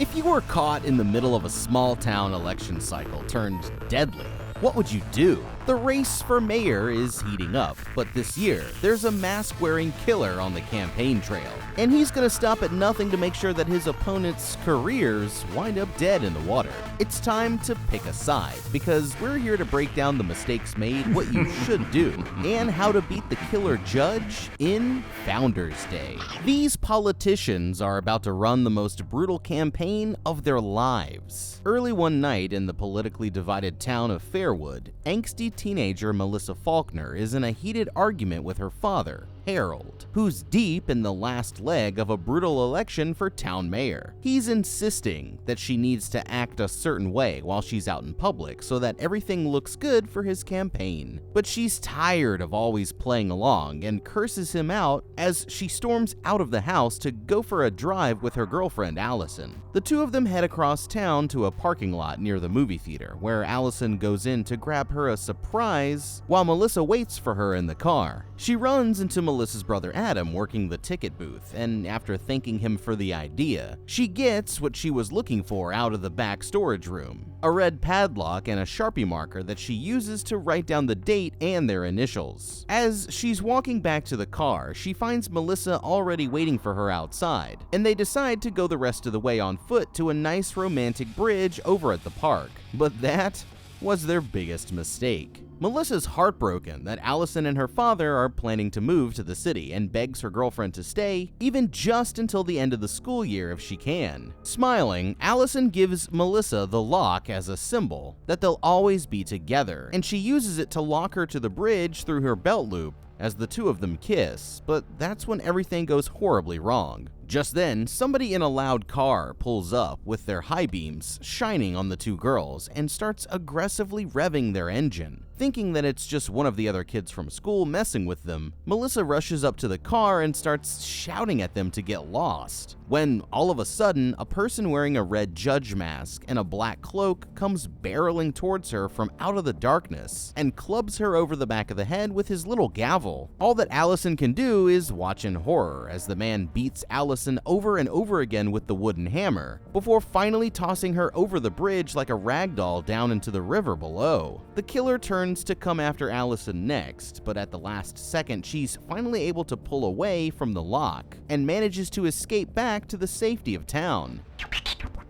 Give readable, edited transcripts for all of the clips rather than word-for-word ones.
If you were caught in the middle of a small-town election cycle turned deadly, what would you do? The race for mayor is heating up, but this year, there's a mask-wearing killer on the campaign trail, and he's gonna stop at nothing to make sure that his opponents' careers wind up dead in the water. It's time to pick a side, because we're here to break down the mistakes made, what you should do, and how to beat the killer judge in Founders Day. These politicians are about to run the most brutal campaign of their lives. Early one night in the politically divided town of Fairwood, angsty teenager Melissa Faulkner is in a heated argument with her father, Harold, who's deep in the last leg of a brutal election for town mayor. He's insisting that she needs to act a certain way while she's out in public so that everything looks good for his campaign. But she's tired of always playing along and curses him out as she storms out of the house to go for a drive with her girlfriend Allison. The two of them head across town to a parking lot near the movie theater, where Allison goes in to grab her a surprise while Melissa waits for her in the car. She runs into Melissa's brother Adam working the ticket booth, and after thanking him for the idea, she gets what she was looking for out of the back storage room: a red padlock and a Sharpie marker that she uses to write down the date and their initials. As she's walking back to the car, she finds Melissa already waiting for her outside, and they decide to go the rest of the way on foot to a nice romantic bridge over at the park. But that was their biggest mistake. Melissa's heartbroken that Allison and her father are planning to move to the city and begs her girlfriend to stay, even just until the end of the school year if she can. Smiling, Allison gives Melissa the lock as a symbol that they'll always be together, and she uses it to lock her to the bridge through her belt loop as the two of them kiss, but that's when everything goes horribly wrong. Just then, somebody in a loud car pulls up with their high beams shining on the two girls and starts aggressively revving their engine. Thinking that it's just one of the other kids from school messing with them, Melissa rushes up to the car and starts shouting at them to get lost. When, all of a sudden, a person wearing a red judge mask and a black cloak comes barreling towards her from out of the darkness and clubs her over the back of the head with his little gavel. All that Allison can do is watch in horror as the man beats Allison over and over again with the wooden hammer, before finally tossing her over the bridge like a rag doll down into the river below. The killer turns to come after Allison next, but at the last second she's finally able to pull away from the lock and manages to escape back to the safety of town.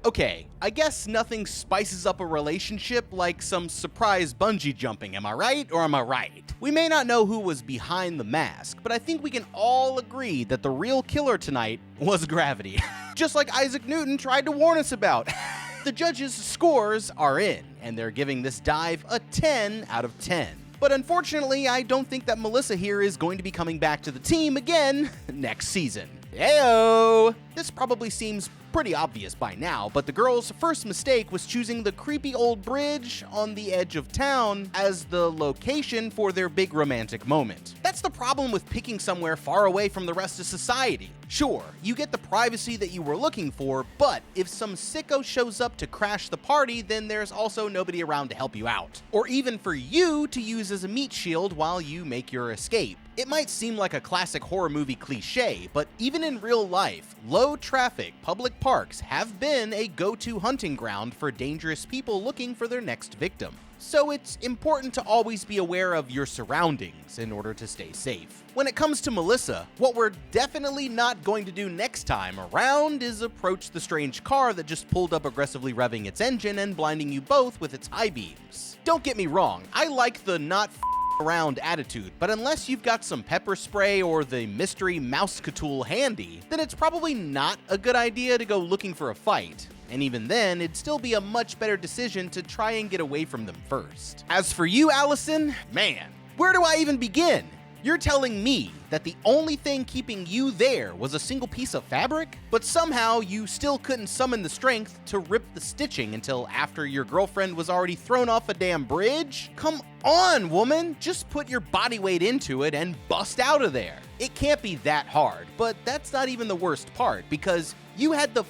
Okay, I guess nothing spices up a relationship like some surprise bungee jumping, am I right or am I right? We may not know who was behind the mask, but I think we can all agree that the real killer tonight was gravity. Just like Isaac Newton tried to warn us about. The judges' scores are in, and they're giving this dive a 10 out of 10. But unfortunately, I don't think that Melissa here is going to be coming back to the team again next season. Heyo! This probably seems pretty obvious by now, but the girl's first mistake was choosing the creepy old bridge on the edge of town as the location for their big romantic moment. That's the problem with picking somewhere far away from the rest of society. Sure, you get the privacy that you were looking for, but if some sicko shows up to crash the party, then there's also nobody around to help you out, or even for you to use as a meat shield while you make your escape. It might seem like a classic horror movie cliche, but even in real life, low-traffic public parks have been a go-to hunting ground for dangerous people looking for their next victim. So it's important to always be aware of your surroundings in order to stay safe. When it comes to Melissa, what we're definitely not going to do next time around is approach the strange car that just pulled up aggressively revving its engine and blinding you both with its high beams. Don't get me wrong, I like the not around attitude, but unless you've got some pepper spray or the mystery mouse-catool handy, then it's probably not a good idea to go looking for a fight. And even then, it'd still be a much better decision to try and get away from them first. As for you, Allison, man, where do I even begin? You're telling me that the only thing keeping you there was a single piece of fabric? But somehow you still couldn't summon the strength to rip the stitching until after your girlfriend was already thrown off a damn bridge? Come on, woman! Just put your body weight into it and bust out of there. It can't be that hard, but that's not even the worst part, because you had the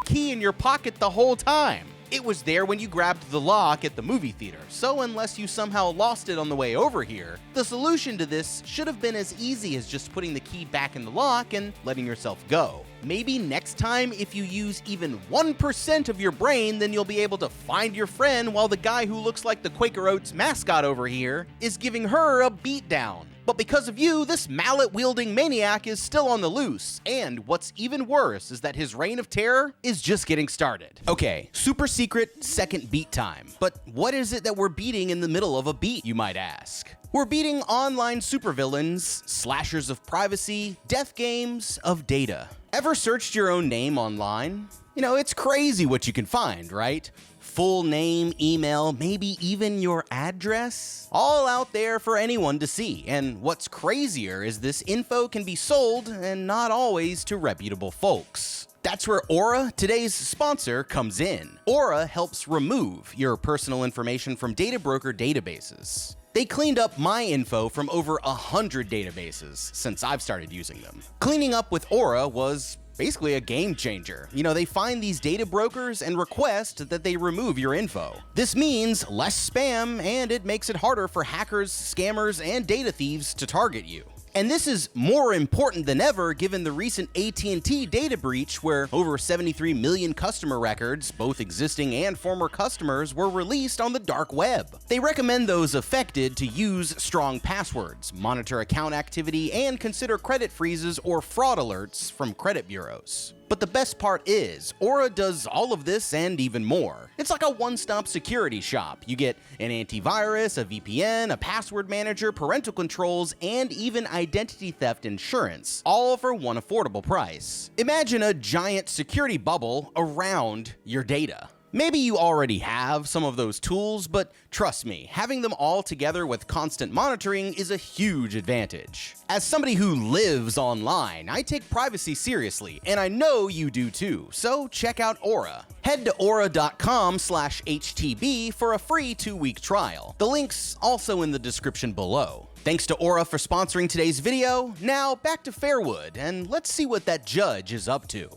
key in your pocket the whole time. It was there when you grabbed the lock at the movie theater, so unless you somehow lost it on the way over here, the solution to this should have been as easy as just putting the key back in the lock and letting yourself go. Maybe next time, if you use even 1% of your brain, then you'll be able to find your friend while the guy who looks like the Quaker Oats mascot over here is giving her a beatdown. But because of you, this mallet-wielding maniac is still on the loose, and what's even worse is that his reign of terror is just getting started. Okay, super secret second beat time. But what is it that we're beating in the middle of a beat, you might ask? We're beating online supervillains, slashers of privacy, death games of data. Ever searched your own name online? You know, it's crazy what you can find, right? Full name, email, maybe even your address, all out there for anyone to see. And what's crazier is this info can be sold, and not always to reputable folks. That's where Aura, today's sponsor, comes in. Aura helps remove your personal information from data broker databases. They cleaned up my info from over 100 databases since I've started using them. Cleaning up with Aura was basically a game changer. You know, they find these data brokers and request that they remove your info. This means less spam, and it makes it harder for hackers, scammers, and data thieves to target you. And this is more important than ever given the recent AT&T data breach where over 73 million customer records, both existing and former customers, were released on the dark web. They recommend those affected to use strong passwords, monitor account activity, and consider credit freezes or fraud alerts from credit bureaus. But the best part is, Aura does all of this and even more. It's like a one-stop security shop. You get an antivirus, a VPN, a password manager, parental controls, and even identity theft insurance, all for one affordable price. Imagine a giant security bubble around your data. Maybe you already have some of those tools, but trust me, having them all together with constant monitoring is a huge advantage. As somebody who lives online, I take privacy seriously, and I know you do too, so check out Aura. Head to aura.com/HTB for a free 2-week trial. The link's also in the description below. Thanks to Aura for sponsoring today's video. Now back to Fairwood, and let's see what that judge is up to.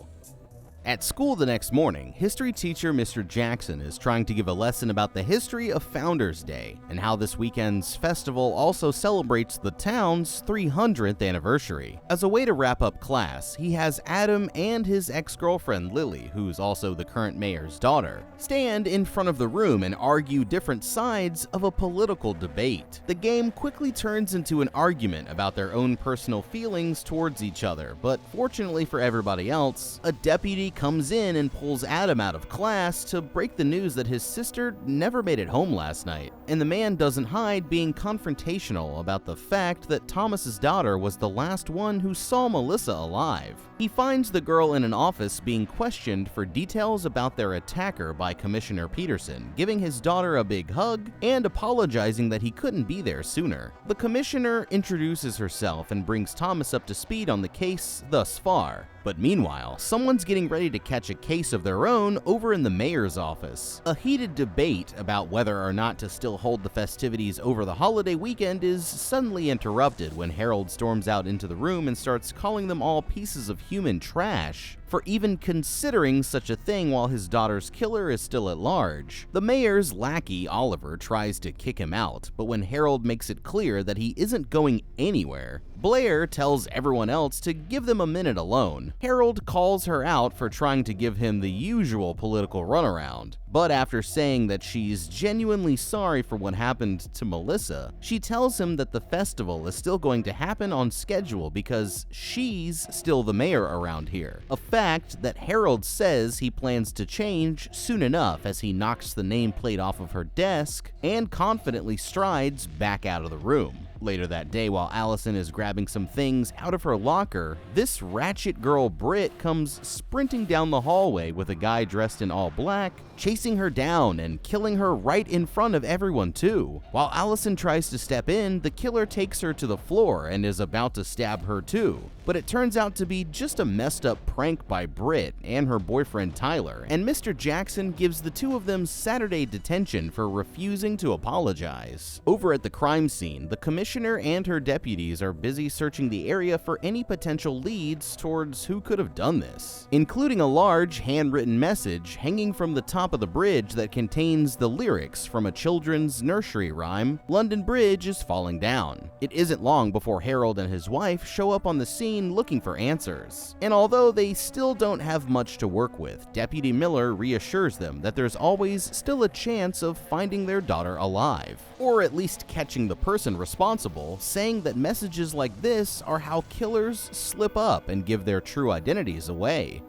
At school the next morning, history teacher Mr. Jackson is trying to give a lesson about the history of Founders Day and how this weekend's festival also celebrates the town's 300th anniversary. As a way to wrap up class, he has Adam and his ex-girlfriend Lily, who's also the current mayor's daughter, stand in front of the room and argue different sides of a political debate. The game quickly turns into an argument about their own personal feelings towards each other, but fortunately for everybody else, a deputy comes in and pulls Adam out of class to break the news that his sister never made it home last night. And the man doesn't hide being confrontational about the fact that Thomas's daughter was the last one who saw Melissa alive. He finds the girl in an office being questioned for details about their attacker by Commissioner Peterson, giving his daughter a big hug and apologizing that he couldn't be there sooner. The commissioner introduces herself and brings Thomas up to speed on the case thus far. But meanwhile, someone's getting ready to catch a case of their own over in the mayor's office. A heated debate about whether or not to still hold the festivities over the holiday weekend is suddenly interrupted when Harold storms out into the room and starts calling them all pieces of human trash for even considering such a thing while his daughter's killer is still at large. The mayor's lackey, Oliver, tries to kick him out, but when Harold makes it clear that he isn't going anywhere, Blair tells everyone else to give them a minute alone. Harold calls her out for trying to give him the usual political runaround, but after saying that she's genuinely sorry for what happened to Melissa, she tells him that the festival is still going to happen on schedule because she's still the mayor around here. A fact that Harold says he plans to change soon enough as he knocks the nameplate off of her desk and confidently strides back out of the room. Later that day, while Allison is grabbing some things out of her locker, this ratchet girl Britt comes sprinting down the hallway with a guy dressed in all black, chasing her down and killing her right in front of everyone too. While Allison tries to step in, the killer takes her to the floor and is about to stab her too. But it turns out to be just a messed up prank by Britt and her boyfriend Tyler, and Mr. Jackson gives the two of them Saturday detention for refusing to apologize. Over at the crime scene, the commissioner and her deputies are busy searching the area for any potential leads towards who could have done this, including a large handwritten message hanging from the top of the bridge that contains the lyrics from a children's nursery rhyme, "London Bridge is falling down." It isn't long before Harold and his wife show up on the scene looking for answers. And although they still don't have much to work with, Deputy Miller reassures them that there's always still a chance of finding their daughter alive, or at least catching the person responsible, saying that messages like this are how killers slip up and give their true identities away.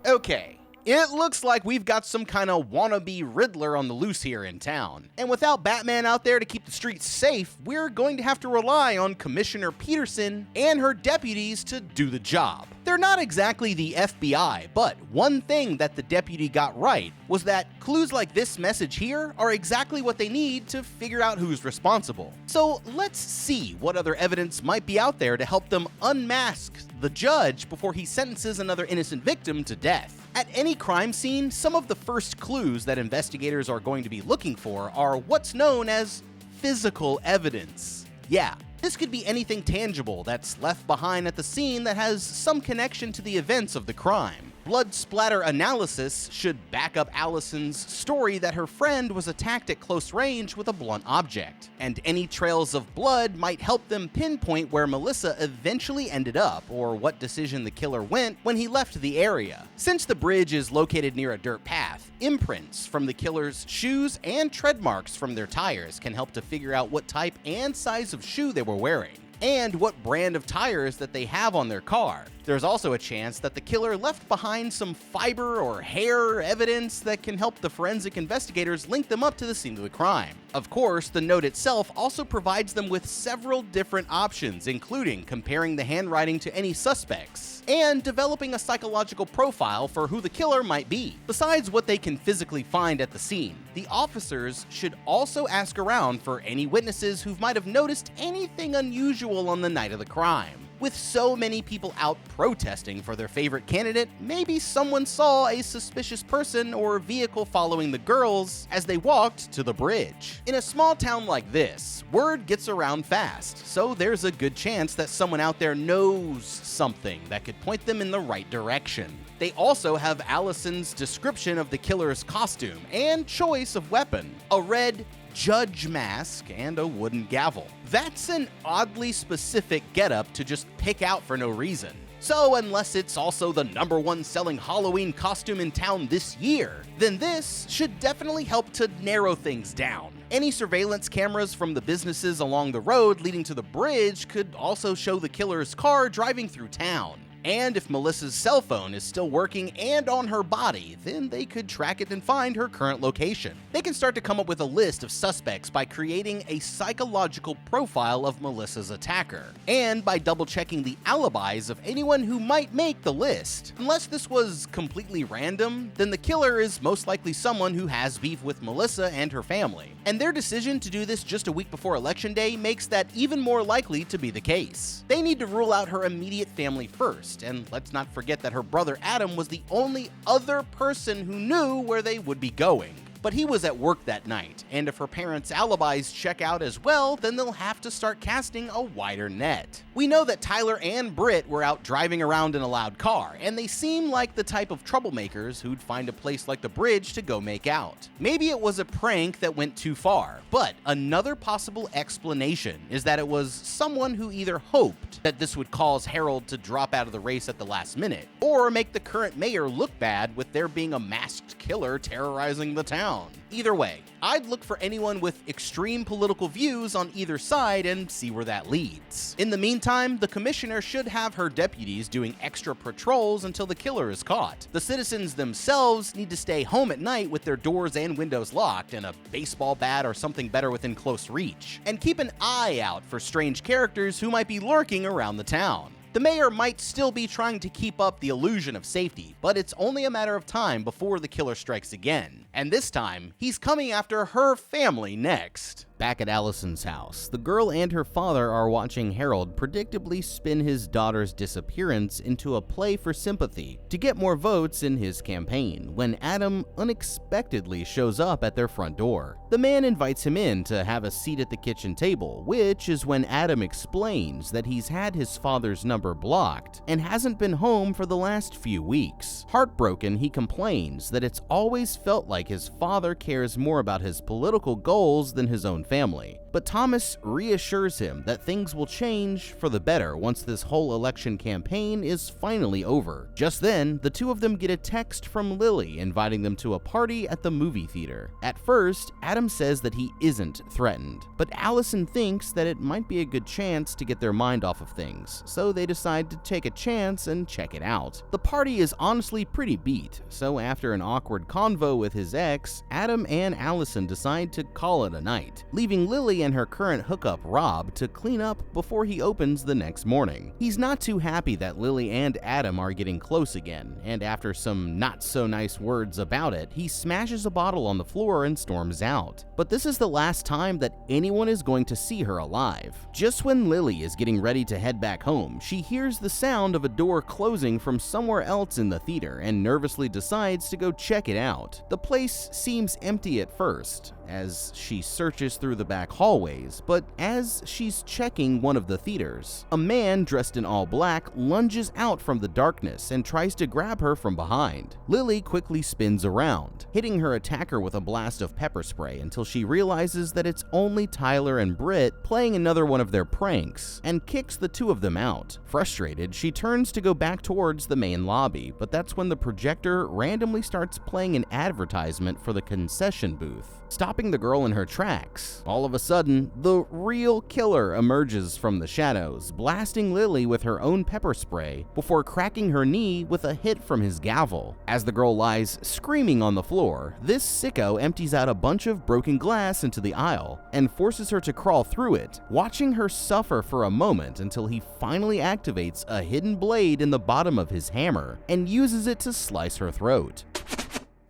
Okay. It looks like we've got some kind of wannabe Riddler on the loose here in town. And without Batman out there to keep the streets safe, we're going to have to rely on Commissioner Peterson and her deputies to do the job. They're not exactly the FBI, but one thing that the deputy got right was that clues like this message here are exactly what they need to figure out who's responsible. So let's see what other evidence might be out there to help them unmask the judge before he sentences another innocent victim to death. At any crime scene, some of the first clues that investigators are going to be looking for are what's known as physical evidence. Yeah, this could be anything tangible that's left behind at the scene that has some connection to the events of the crime. Blood splatter analysis should back up Allison's story that her friend was attacked at close range with a blunt object, and any trails of blood might help them pinpoint where Melissa eventually ended up or what decision the killer went when he left the area. Since the bridge is located near a dirt path, imprints from the killer's shoes and tread marks from their tires can help to figure out what type and size of shoe they were wearing, and what brand of tires that they have on their car. There's also a chance that the killer left behind some fiber or hair evidence that can help the forensic investigators link them up to the scene of the crime. Of course, the note itself also provides them with several different options, including comparing the handwriting to any suspects, and developing a psychological profile for who the killer might be. Besides what they can physically find at the scene, the officers should also ask around for any witnesses who might have noticed anything unusual on the night of the crime. With so many people out protesting for their favorite candidate, maybe someone saw a suspicious person or vehicle following the girls as they walked to the bridge. In a small town like this, word gets around fast, so there's a good chance that someone out there knows something that could point them in the right direction. They also have Allison's description of the killer's costume and choice of weapon: a red judge mask and a wooden gavel. That's an oddly specific getup to just pick out for no reason. So unless it's also the #1 selling Halloween costume in town this year, then this should definitely help to narrow things down. Any surveillance cameras from the businesses along the road leading to the bridge could also show the killer's car driving through town. And if Melissa's cell phone is still working and on her body, then they could track it and find her current location. They can start to come up with a list of suspects by creating a psychological profile of Melissa's attacker, and by double-checking the alibis of anyone who might make the list. Unless this was completely random, then the killer is most likely someone who has beef with Melissa and her family, and their decision to do this just a week before Election Day makes that even more likely to be the case. They need to rule out her immediate family first, and let's not forget that her brother Adam was the only other person who knew where they would be going. But he was at work that night, and if her parents' alibis check out as well, then they'll have to start casting a wider net. We know that Tyler and Britt were out driving around in a loud car, and they seem like the type of troublemakers who'd find a place like the bridge to go make out. Maybe it was a prank that went too far, but another possible explanation is that it was someone who either hoped that this would cause Harold to drop out of the race at the last minute, or make the current mayor look bad with there being a masked killer terrorizing the town. Either way, I'd look for anyone with extreme political views on either side and see where that leads. In the meantime, the commissioner should have her deputies doing extra patrols until the killer is caught. The citizens themselves need to stay home at night with their doors and windows locked and a baseball bat or something better within close reach, and keep an eye out for strange characters who might be lurking around the town. The mayor might still be trying to keep up the illusion of safety, but it's only a matter of time before the killer strikes again. And this time, he's coming after her family next. Back at Allison's house, the girl and her father are watching Harold predictably spin his daughter's disappearance into a play for sympathy to get more votes in his campaign when Adam unexpectedly shows up at their front door. The man invites him in to have a seat at the kitchen table, which is when Adam explains that he's had his father's number blocked and hasn't been home for the last few weeks. Heartbroken, he complains that it's always felt like his father cares more about his political goals than his own family. But Thomas reassures him that things will change for the better once this whole election campaign is finally over. Just then, the two of them get a text from Lily inviting them to a party at the movie theater. At first, Adam says that he isn't threatened, but Allison thinks that it might be a good chance to get their mind off of things, so they decide to take a chance and check it out. The party is honestly pretty beat, so after an awkward convo with his ex, Adam and Allison decide to call it a night, leaving Lily and her current hookup Rob to clean up before he opens the next morning. He's not too happy that Lily and Adam are getting close again, and after some not so nice words about it, he smashes a bottle on the floor and storms out. But this is the last time that anyone is going to see her alive. Just when Lily is getting ready to head back home, she hears the sound of a door closing from somewhere else in the theater and nervously decides to go check it out. The place seems empty at first, as she searches through the back hallways, but as she's checking one of the theaters, a man dressed in all black lunges out from the darkness and tries to grab her from behind. Lily quickly spins around, hitting her attacker with a blast of pepper spray until she realizes that it's only Tyler and Britt playing another one of their pranks, and kicks the two of them out. Frustrated, she turns to go back towards the main lobby, but that's when the projector randomly starts playing an advertisement for the concession booth, stopping the girl in her tracks. All of a sudden, the real killer emerges from the shadows, blasting Lily with her own pepper spray before cracking her knee with a hit from his gavel. As the girl lies screaming on the floor, this sicko empties out a bunch of broken glass into the aisle and forces her to crawl through it, watching her suffer for a moment until he finally activates a hidden blade in the bottom of his hammer and uses it to slice her throat.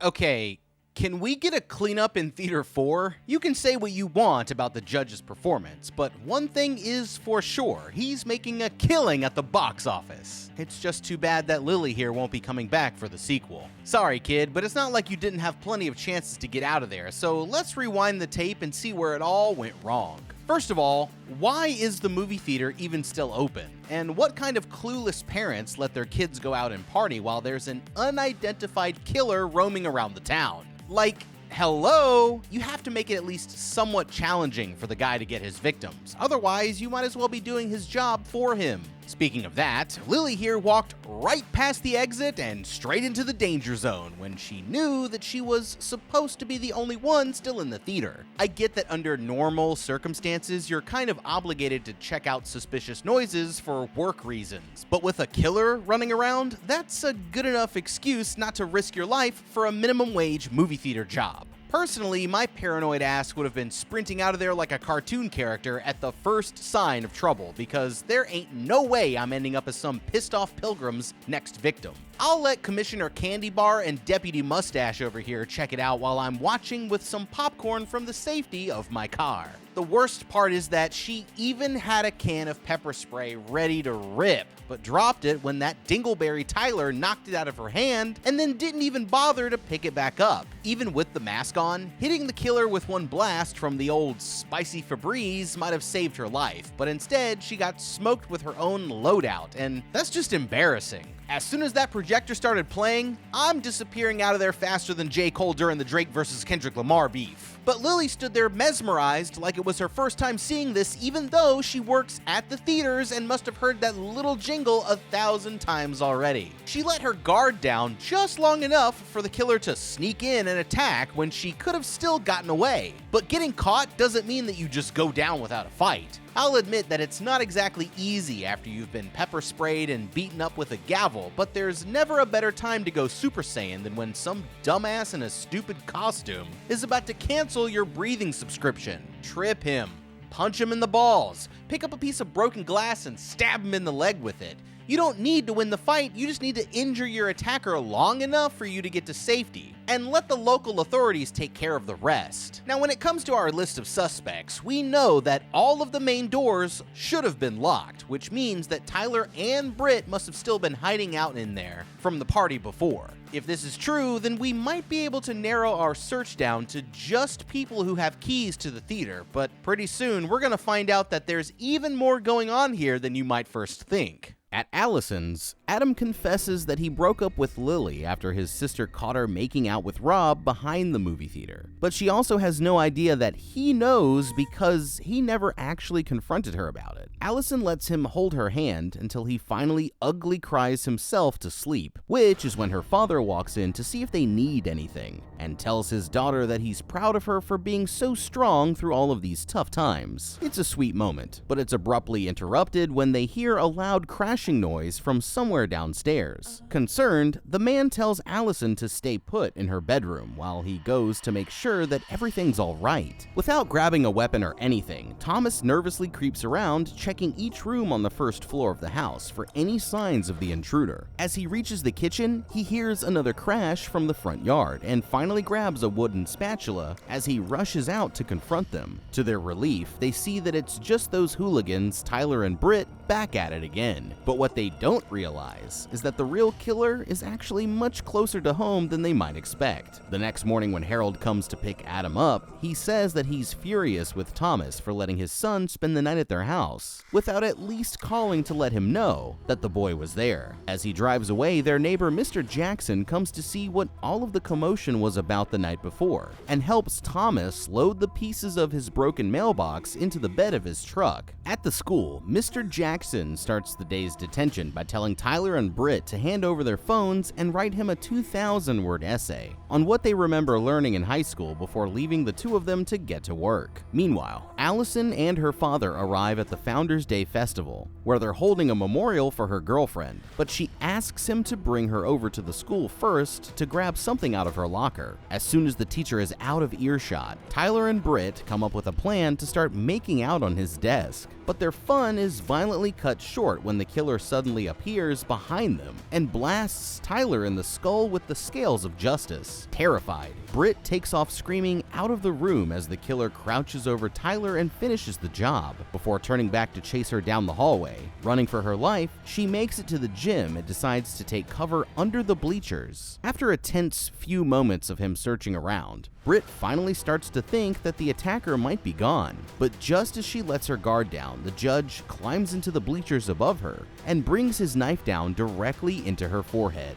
Okay, can we get a cleanup in Theater 4? You can say what you want about the judge's performance, but one thing is for sure, he's making a killing at the box office. It's just too bad that Lily here won't be coming back for the sequel. Sorry, kid, but it's not like you didn't have plenty of chances to get out of there, so let's rewind the tape and see where it all went wrong. First of all, why is the movie theater even still open? And what kind of clueless parents let their kids go out and party while there's an unidentified killer roaming around the town? Like, hello? You have to make it at least somewhat challenging for the guy to get his victims. Otherwise, you might as well be doing his job for him. Speaking of that, Lily here walked right past the exit and straight into the danger zone when she knew that she was supposed to be the only one still in the theater. I get that under normal circumstances, you're kind of obligated to check out suspicious noises for work reasons, but with a killer running around, that's a good enough excuse not to risk your life for a minimum wage movie theater job. Personally, my paranoid ass would have been sprinting out of there like a cartoon character at the first sign of trouble, because there ain't no way I'm ending up as some pissed off pilgrim's next victim. I'll let Commissioner Candy Bar and Deputy Mustache over here check it out while I'm watching with some popcorn from the safety of my car. The worst part is that she even had a can of pepper spray ready to rip, but dropped it when that dingleberry Tyler knocked it out of her hand and then didn't even bother to pick it back up. Even with the mask on, hitting the killer with one blast from the old spicy Febreze might have saved her life, but instead she got smoked with her own loadout, and that's just embarrassing. As soon as that projector started playing, I'm disappearing out of there faster than J. Cole during the Drake versus Kendrick Lamar beef. But Lily stood there mesmerized like it was her first time seeing this, even though she works at the theaters and must have heard that little jingle 1,000 times already. She let her guard down just long enough for the killer to sneak in and attack when she could have still gotten away. But getting caught doesn't mean that you just go down without a fight. I'll admit that it's not exactly easy after you've been pepper sprayed and beaten up with a gavel, but there's never a better time to go Super Saiyan than when some dumbass in a stupid costume is about to cancel your breathing subscription. Trip him, punch him in the balls, pick up a piece of broken glass and stab him in the leg with it. You don't need to win the fight, you just need to injure your attacker long enough for you to get to safety. and let the local authorities take care of the rest. Now, when it comes to our list of suspects, we know that all of the main doors should have been locked, which means that Tyler and Britt must have still been hiding out in there from the party before. If this is true, then we might be able to narrow our search down to just people who have keys to the theater, but pretty soon we're gonna find out that there's even more going on here than you might first think. At Allison's, Adam confesses that he broke up with Lily after his sister caught her making out with Rob behind the movie theater. But she also has no idea that he knows because he never actually confronted her about it. Allison lets him hold her hand until he finally ugly cries himself to sleep, which is when her father walks in to see if they need anything, and tells his daughter that he's proud of her for being so strong through all of these tough times. It's a sweet moment, but it's abruptly interrupted when they hear a loud crashing noise from somewhere downstairs. Concerned, the man tells Allison to stay put in her bedroom while he goes to make sure that everything's all right. Without grabbing a weapon or anything, Thomas nervously creeps around, checking each room on the first floor of the house for any signs of the intruder. As he reaches the kitchen, he hears another crash from the front yard and finally grabs a wooden spatula as he rushes out to confront them. To their relief, they see that it's just those hooligans, Tyler and Britt, back at it again. But what they don't realize is that the real killer is actually much closer to home than they might expect. The next morning when Harold comes to pick Adam up, he says that he's furious with Thomas for letting his son spend the night at their house, without at least calling to let him know that the boy was there. As he drives away, their neighbor Mr. Jackson comes to see what all of the commotion was about the night before, and helps Thomas load the pieces of his broken mailbox into the bed of his truck. At the school, Mr. Jackson starts the day's detention by telling Tyler and Britt to hand over their phones and write him a 2,000-word essay on what they remember learning in high school before leaving the two of them to get to work. Meanwhile, Allison and her father arrive at the Founders Day festival, where they're holding a memorial for her girlfriend, but she asks him to bring her over to the school first to grab something out of her locker. As soon as the teacher is out of earshot, Tyler and Britt come up with a plan to start making out on his desk. But their fun is violently cut short when the killer suddenly appears behind them and blasts Tyler in the skull with the scales of justice. Terrified, Britt takes off screaming out of the room as the killer crouches over Tyler and finishes the job, before turning back to chase her down the hallway. Running for her life, she makes it to the gym and decides to take cover under the bleachers. After a tense few moments of him searching around, Britt finally starts to think that the attacker might be gone, but just as she lets her guard down, the judge climbs into the bleachers above her and brings his knife down directly into her forehead.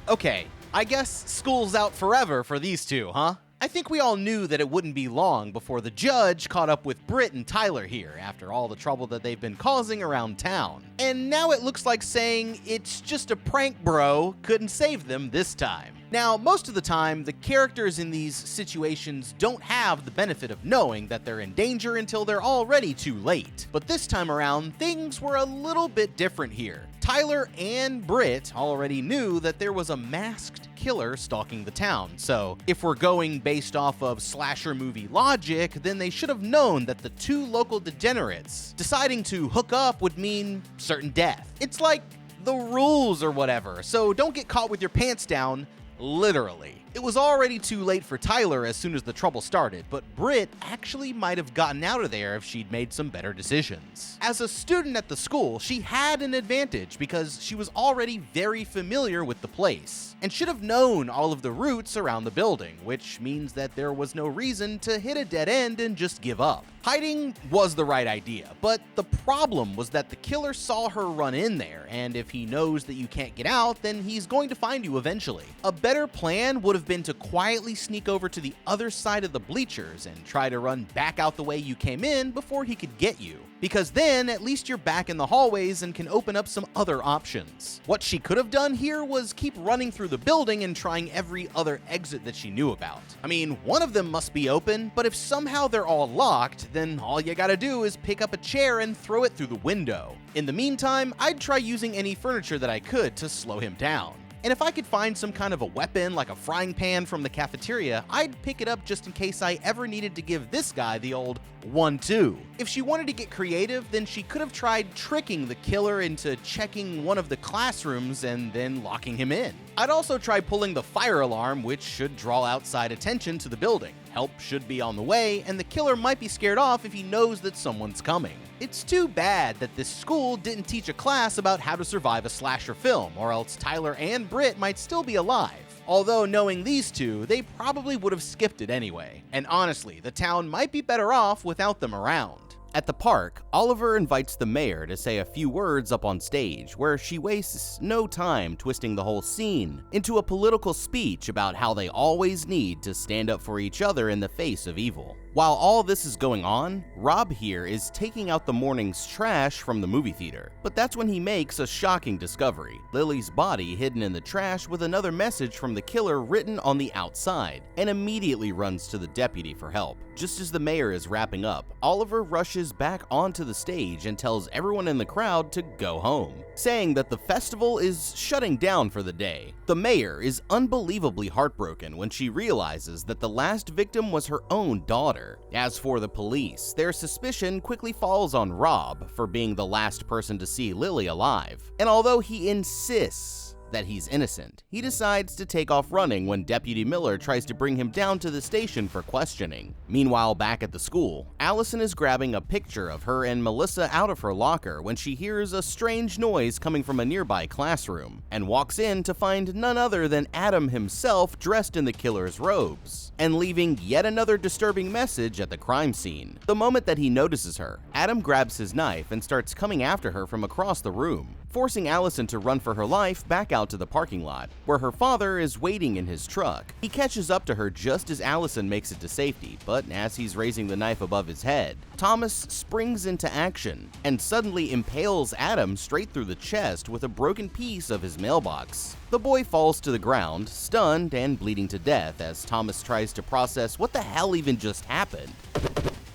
Okay, I guess school's out forever for these two, huh? I think we all knew that it wouldn't be long before the judge caught up with Britt and Tyler here after all the trouble that they've been causing around town. And now it looks like saying it's just a prank, bro, couldn't save them this time. Now, most of the time, the characters in these situations don't have the benefit of knowing that they're in danger until they're already too late. But this time around, things were a little bit different here. Tyler and Britt already knew that there was a masked killer stalking the town, so if we're going based off of slasher movie logic, then they should have known that the two local degenerates deciding to hook up would mean certain death. It's like the rules or whatever, so don't get caught with your pants down, literally. It was already too late for Tyler as soon as the trouble started, but Britt actually might have gotten out of there if she'd made some better decisions. As a student at the school, she had an advantage because she was already very familiar with the place and should have known all of the routes around the building, which means that there was no reason to hit a dead end and just give up. Hiding was the right idea, but the problem was that the killer saw her run in there, and if he knows that you can't get out, then he's going to find you eventually. A better plan would have been to quietly sneak over to the other side of the bleachers and try to run back out the way you came in before he could get you, because then at least you're back in the hallways and can open up some other options. What she could have done here was keep running through the building and trying every other exit that she knew about. I mean, one of them must be open, but if somehow they're all locked, then all you gotta do is pick up a chair and throw it through the window. In the meantime, I'd try using any furniture that I could to slow him down. And if I could find some kind of a weapon like a frying pan from the cafeteria, I'd pick it up just in case I ever needed to give this guy the old 1-2. If she wanted to get creative, then she could have tried tricking the killer into checking one of the classrooms and then locking him in. I'd also try pulling the fire alarm, which should draw outside attention to the building. Help should be on the way, and the killer might be scared off if he knows that someone's coming. It's too bad that this school didn't teach a class about how to survive a slasher film, or else Tyler and Britt might still be alive. Although knowing these two, they probably would have skipped it anyway. And honestly, the town might be better off without them around. At the park, Oliver invites the mayor to say a few words up on stage, where she wastes no time twisting the whole scene into a political speech about how they always need to stand up for each other in the face of evil. While all this is going on, Rob here is taking out the morning's trash from the movie theater. But that's when he makes a shocking discovery: Lily's body hidden in the trash with another message from the killer written on the outside, and immediately runs to the deputy for help. Just as the mayor is wrapping up, Oliver rushes back onto the stage and tells everyone in the crowd to go home, saying that the festival is shutting down for the day. The mayor is unbelievably heartbroken when she realizes that the last victim was her own daughter. As for the police, their suspicion quickly falls on Rob for being the last person to see Lily alive. And although he insists that he's innocent, he decides to take off running when Deputy Miller tries to bring him down to the station for questioning. Meanwhile, back at the school, Allison is grabbing a picture of her and Melissa out of her locker when she hears a strange noise coming from a nearby classroom, and walks in to find none other than Adam himself dressed in the killer's robes, and leaving yet another disturbing message at the crime scene. The moment that he notices her, Adam grabs his knife and starts coming after her from across the room, forcing Allison to run for her life back out to the parking lot, where her father is waiting in his truck. He catches up to her just as Allison makes it to safety, but as he's raising the knife above his head, Thomas springs into action and suddenly impales Adam straight through the chest with a broken piece of his mailbox. The boy falls to the ground, stunned and bleeding to death, as Thomas tries to process what the hell even just happened.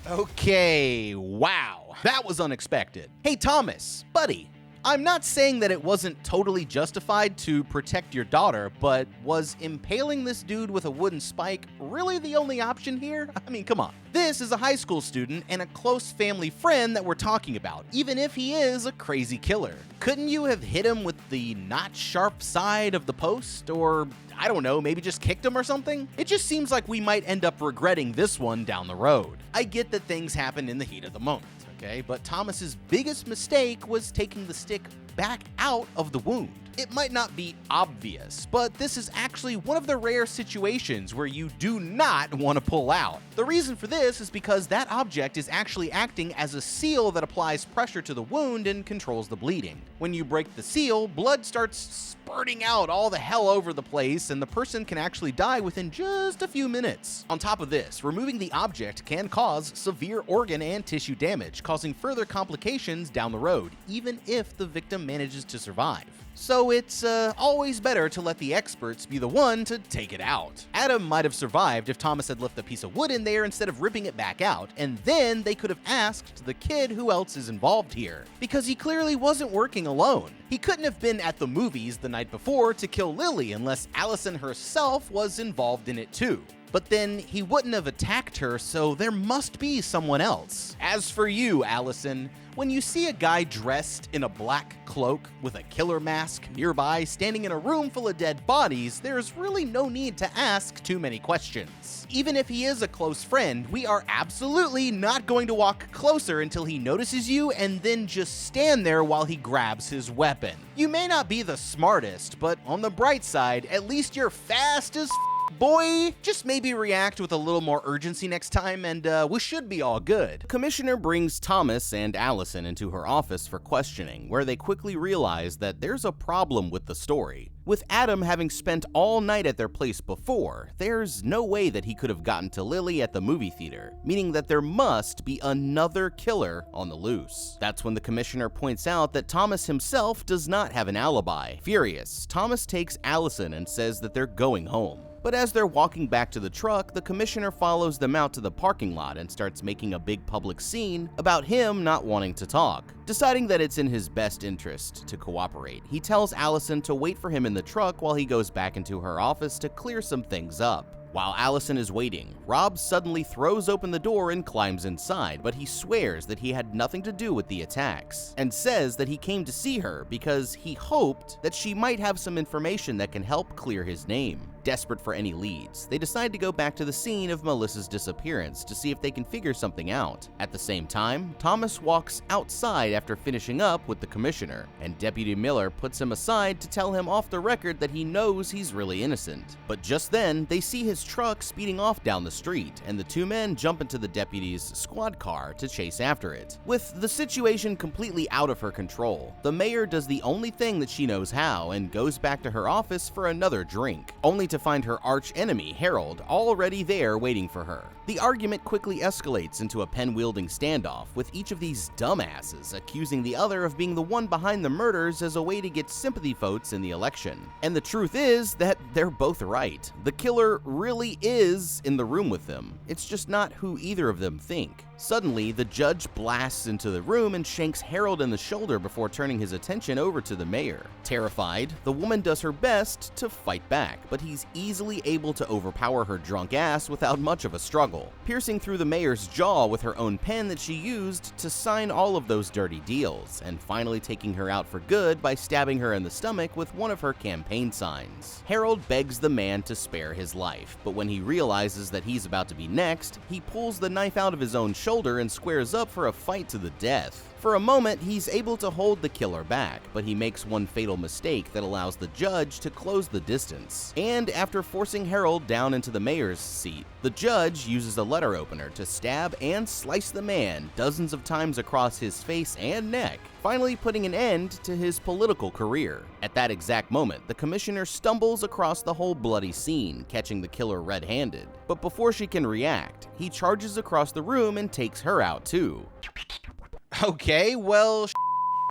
Okay, wow, that was unexpected. Hey Thomas, buddy, I'm not saying that it wasn't totally justified to protect your daughter, but was impaling this dude with a wooden spike really the only option here? I mean, come on. This is a high school student and a close family friend that we're talking about, even if he is a crazy killer. Couldn't you have hit him with the not sharp side of the post? Or, I don't know, maybe just kicked him or something? It just seems like we might end up regretting this one down the road. I get that things happen in the heat of the moment. Okay, but Thomas's biggest mistake was taking the stick back out of the wound. It might not be obvious, but this is actually one of the rare situations where you do not want to pull out. The reason for this is because that object is actually acting as a seal that applies pressure to the wound and controls the bleeding. When you break the seal, blood starts spurting out all the hell over the place, and the person can actually die within just a few minutes. On top of this, removing the object can cause severe organ and tissue damage, causing further complications down the road, even if the victim manages to survive. So it's always better to let the experts be the one to take it out. Adam might have survived if Thomas had left a piece of wood in there instead of ripping it back out, and then they could have asked the kid who else is involved here, because he clearly wasn't working alone. He couldn't have been at the movies the night before to kill Lily unless Allison herself was involved in it too. But then he wouldn't have attacked her, so there must be someone else. As for you, Allison, when you see a guy dressed in a black cloak with a killer mask nearby standing in a room full of dead bodies, there's really no need to ask too many questions. Even if he is a close friend, we are absolutely not going to walk closer until he notices you and then just stand there while he grabs his weapon. You may not be the smartest, but on the bright side, at least you're fast as boy. Just maybe react with a little more urgency next time and we should be all good. Commissioner brings Thomas and Allison into her office for questioning, where they quickly realize that there's a problem with the story. With Adam having spent all night at their place before, there's no way that he could have gotten to Lily at the movie theater, meaning that there must be another killer on the loose. That's when the commissioner points out that Thomas himself does not have an alibi. Furious, Thomas takes Allison and says that they're going home. But as they're walking back to the truck, the commissioner follows them out to the parking lot and starts making a big public scene about him not wanting to talk. Deciding that it's in his best interest to cooperate, he tells Allison to wait for him in the truck while he goes back into her office to clear some things up. While Allison is waiting, Rob suddenly throws open the door and climbs inside, but he swears that he had nothing to do with the attacks, and says that he came to see her because he hoped that she might have some information that can help clear his name. Desperate for any leads, they decide to go back to the scene of Melissa's disappearance to see if they can figure something out. At the same time, Thomas walks outside after finishing up with the commissioner, and Deputy Miller puts him aside to tell him off the record that he knows he's really innocent. But just then, they see his truck speeding off down the street, and the two men jump into the deputy's squad car to chase after it. With the situation completely out of her control, the mayor does the only thing that she knows how and goes back to her office for another drink, only to find her arch enemy, Harold, already there waiting for her. The argument quickly escalates into a pen-wielding standoff, with each of these dumbasses accusing the other of being the one behind the murders as a way to get sympathy votes in the election. And the truth is that they're both right. The killer really is in the room with them. It's just not who either of them think. Suddenly, the judge blasts into the room and shanks Harold in the shoulder before turning his attention over to the mayor. Terrified, the woman does her best to fight back, but he's easily able to overpower her drunk ass without much of a struggle, piercing through the mayor's jaw with her own pen that she used to sign all of those dirty deals, and finally taking her out for good by stabbing her in the stomach with one of her campaign signs. Harold begs the man to spare his life, but when he realizes that he's about to be next, he pulls the knife out of his own shoulder and squares up for a fight to the death. For a moment, he's able to hold the killer back, but he makes one fatal mistake that allows the judge to close the distance. And after forcing Harold down into the mayor's seat, the judge uses a letter opener to stab and slice the man dozens of times across his face and neck, finally putting an end to his political career. At that exact moment, the commissioner stumbles across the whole bloody scene, catching the killer red-handed. But before she can react, he charges across the room and takes her out too. Okay, well,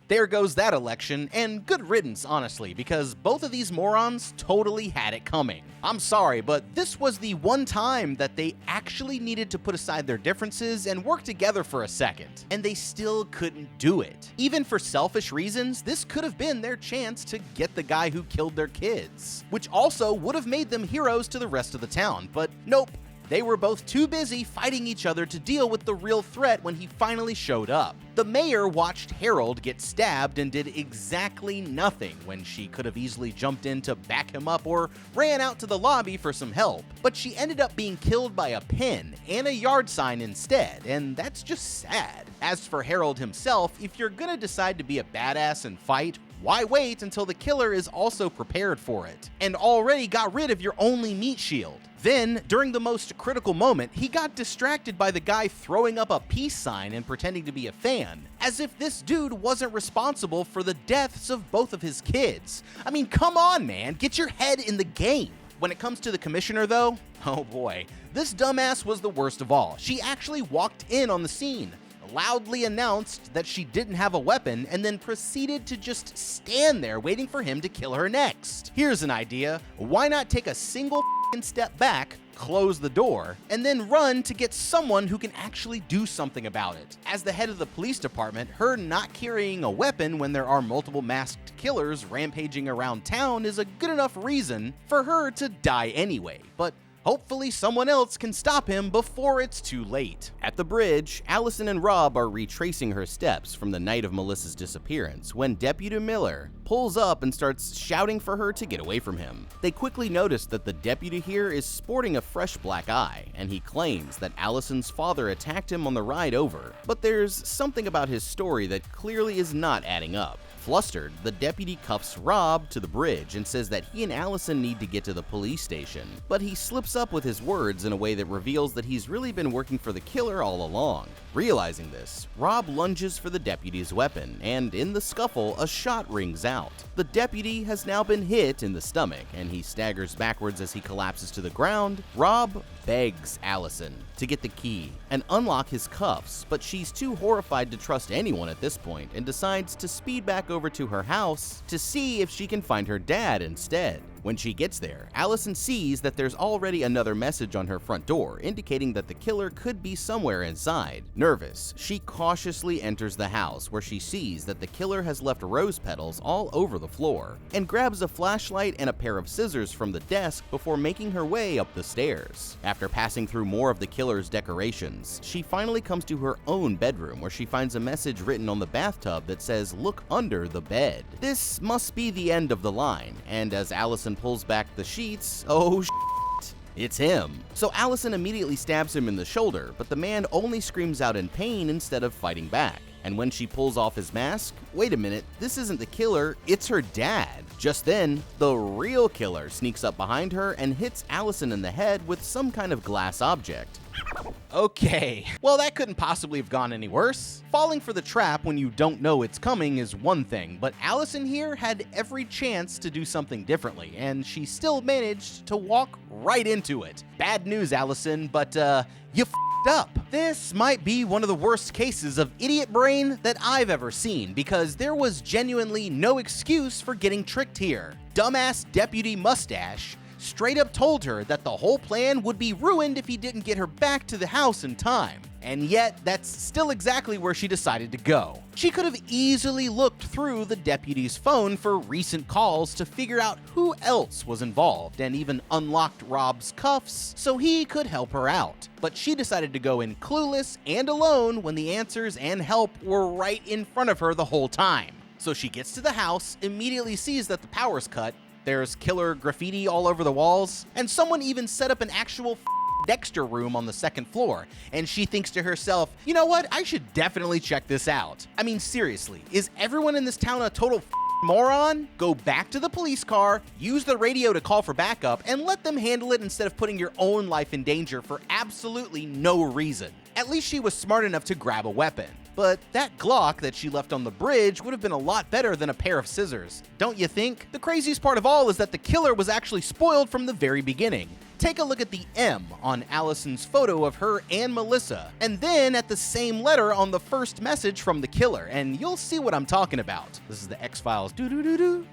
there goes that election, and good riddance, honestly, because both of these morons totally had it coming. I'm sorry, but this was the one time that they actually needed to put aside their differences and work together for a second, and they still couldn't do it. Even for selfish reasons, this could have been their chance to get the guy who killed their kids, which also would have made them heroes to the rest of the town, but nope. They were both too busy fighting each other to deal with the real threat when he finally showed up. The mayor watched Harold get stabbed and did exactly nothing when she could have easily jumped in to back him up or ran out to the lobby for some help. But she ended up being killed by a pen and a yard sign instead, and that's just sad. As for Harold himself, if you're gonna decide to be a badass and fight, why wait until the killer is also prepared for it and already got rid of your only meat shield? Then, during the most critical moment, he got distracted by the guy throwing up a peace sign and pretending to be a fan, as if this dude wasn't responsible for the deaths of both of his kids. I mean, come on, man, get your head in the game. When it comes to the commissioner, though, oh boy, this dumbass was the worst of all. She actually walked in on the scene, loudly announced that she didn't have a weapon, and then proceeded to just stand there waiting for him to kill her next. Here's an idea. Why not take a single step back, close the door, and then run to get someone who can actually do something about it? As the head of the police department, her not carrying a weapon when there are multiple masked killers rampaging around town is a good enough reason for her to die anyway. But hopefully someone else can stop him before it's too late. At the bridge, Allison and Rob are retracing her steps from the night of Melissa's disappearance when Deputy Miller pulls up and starts shouting for her to get away from him. They quickly notice that the deputy here is sporting a fresh black eye, and he claims that Allison's father attacked him on the ride over. But there's something about his story that clearly is not adding up. Flustered, the deputy cuffs Rob to the bridge and says that he and Allison need to get to the police station, but he slips up with his words in a way that reveals that he's really been working for the killer all along. Realizing this, Rob lunges for the deputy's weapon, and in the scuffle, a shot rings out. The deputy has now been hit in the stomach, and he staggers backwards as he collapses to the ground. Rob begs Allison to get the key and unlock his cuffs, but she's too horrified to trust anyone at this point and decides to speed back over to her house to see if she can find her dad instead. When she gets there, Allison sees that there's already another message on her front door indicating that the killer could be somewhere inside. Nervous, she cautiously enters the house where she sees that the killer has left rose petals all over the floor and grabs a flashlight and a pair of scissors from the desk before making her way up the stairs. After passing through more of the killer's decorations, she finally comes to her own bedroom where she finds a message written on the bathtub that says, "Look under the bed." This must be the end of the line, and as Allison pulls back the sheets, oh shit, it's him. So Allison immediately stabs him in the shoulder, but the man only screams out in pain instead of fighting back. And when she pulls off his mask, wait a minute, this isn't the killer, it's her dad. Just then, the real killer sneaks up behind her and hits Allison in the head with some kind of glass object. Okay, well that couldn't possibly have gone any worse. Falling for the trap when you don't know it's coming is one thing, but Allison here had every chance to do something differently, and she still managed to walk right into it. Bad news, Allison, but you f***ed up. This might be one of the worst cases of idiot brain that I've ever seen, because there was genuinely no excuse for getting tricked here. Dumbass Deputy Mustache straight up told her that the whole plan would be ruined if he didn't get her back to the house in time. And yet, that's still exactly where she decided to go. She could have easily looked through the deputy's phone for recent calls to figure out who else was involved and even unlocked Rob's cuffs so he could help her out. But she decided to go in clueless and alone when the answers and help were right in front of her the whole time. So she gets to the house, immediately sees that the power's cut, there's killer graffiti all over the walls, and someone even set up an actual Dexter room on the second floor, and she thinks to herself, you know what, I should definitely check this out. I mean, seriously, is everyone in this town a total moron? Go back to the police car, use the radio to call for backup, and let them handle it instead of putting your own life in danger for absolutely no reason. At least she was smart enough to grab a weapon. But that Glock that she left on the bridge would have been a lot better than a pair of scissors, don't you think? The craziest part of all is that the killer was actually spoiled from the very beginning. Take a look at the M on Allison's photo of her and Melissa, and then at the same letter on the first message from the killer, and you'll see what I'm talking about. This is the X-Files. The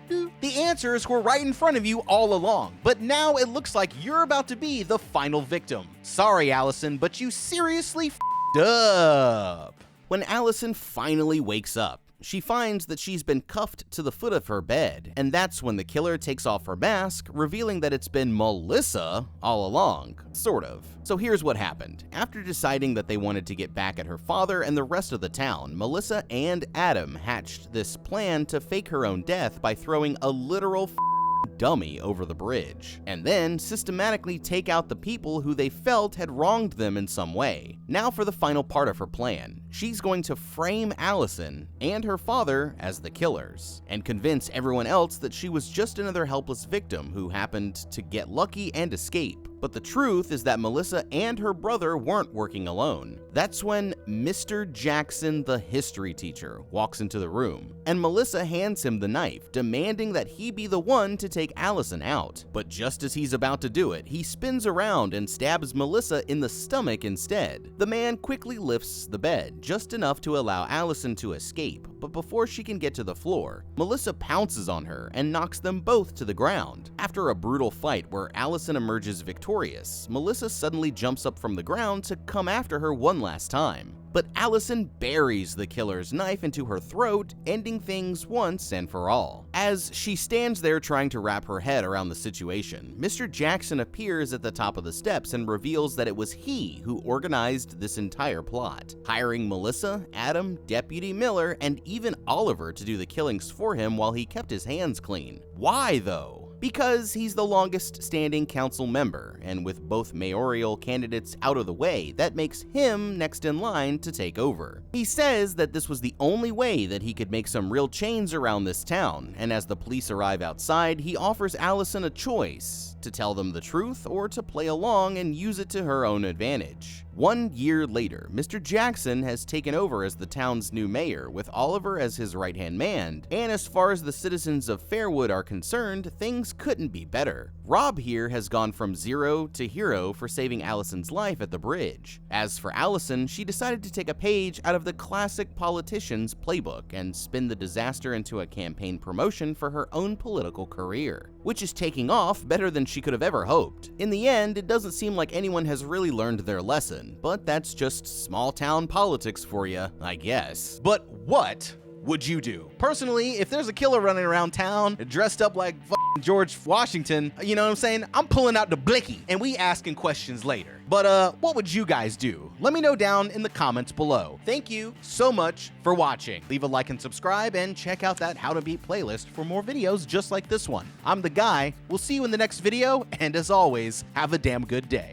answers were right in front of you all along, but now it looks like you're about to be the final victim. Sorry, Allison, but you seriously f***ed up. When Allison finally wakes up, she finds that she's been cuffed to the foot of her bed, and that's when the killer takes off her mask, revealing that it's been Melissa all along, sort of. So here's what happened. After deciding that they wanted to get back at her father and the rest of the town, Melissa and Adam hatched this plan to fake her own death by throwing a literal dummy over the bridge, and then systematically take out the people who they felt had wronged them in some way. Now for the final part of her plan. She's going to frame Allison and her father as the killers, and convince everyone else that she was just another helpless victim who happened to get lucky and escape. But the truth is that Melissa and her brother weren't working alone. That's when Mr. Jackson, the history teacher, walks into the room, and Melissa hands him the knife, demanding that he be the one to take Allison out. But just as he's about to do it, he spins around and stabs Melissa in the stomach instead. The man quickly lifts the bed, just enough to allow Allison to escape, but before she can get to the floor, Melissa pounces on her and knocks them both to the ground. After a brutal fight where Allison emerges victorious, Melissa suddenly jumps up from the ground to come after her one last time. But Allison buries the killer's knife into her throat, ending things once and for all. As she stands there trying to wrap her head around the situation, Mr. Jackson appears at the top of the steps and reveals that it was he who organized this entire plot, hiring Melissa, Adam, Deputy Miller, and even Oliver to do the killings for him while he kept his hands clean. Why though? Because he's the longest standing council member, and with both mayoral candidates out of the way, that makes him next in line to take over. He says that this was the only way that he could make some real change around this town, and as the police arrive outside, he offers Allison a choice: to tell them the truth or to play along and use it to her own advantage. 1 year later, Mr. Jackson has taken over as the town's new mayor, with Oliver as his right-hand man, and as far as the citizens of Fairwood are concerned, things couldn't be better. Rob here has gone from zero to hero for saving Allison's life at the bridge. As for Allison, she decided to take a page out of the classic politician's playbook and spin the disaster into a campaign promotion for her own political career. which is taking off better than she could have ever hoped. In the end, it doesn't seem like anyone has really learned their lesson, but that's just small town politics for you, I guess. But what would you do? Personally, if there's a killer running around town dressed up like George Washington, you know what I'm saying? I'm pulling out the blicky and we asking questions later. But what would you guys do? Let me know down in the comments below. Thank you so much for watching. Leave a like and subscribe and check out that How to Beat playlist for more videos just like this one. I'm the guy. We'll see you in the next video, and as always, have a damn good day.